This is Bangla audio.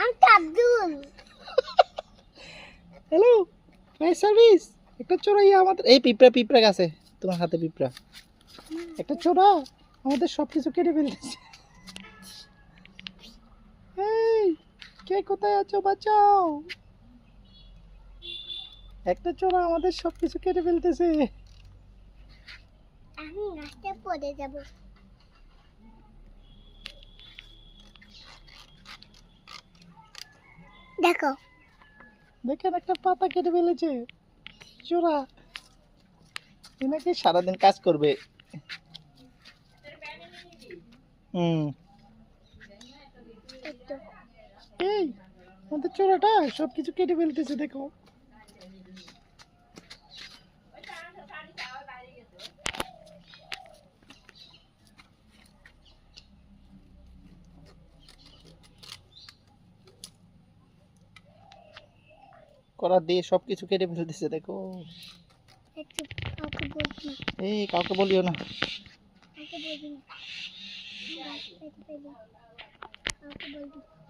আব্দুল। Hello, nice service. একটা চোরা আমাদের এই পিঁপড়া গাছে, তোমার হাতে পিঁপড়া। একটা চোরা আমাদের সবকিছু কেটে ফেলতেছে। এই, কে কোথায় আছো, বাঁচাও। একটা চোরা আমাদের সবকিছু কেটে ফেলতেছে। আমি গাছটা পড়ে যাব। দেখো, দেখেন একটা পাতা কেটে ফেলেছে চোরা। এনাকে সারাদিন কাজ করবে। এই, আমাদের চোরাটা সবকিছু কেটে ফেলতেছে, দেখো। করার দিয়ে সবকিছু কেটে ফেলতেছে, দেখো। একটু কাউকে বলছি না। এই, কাউকে বলিও না। কাউকে বলবি না। কাউকে বলবি না।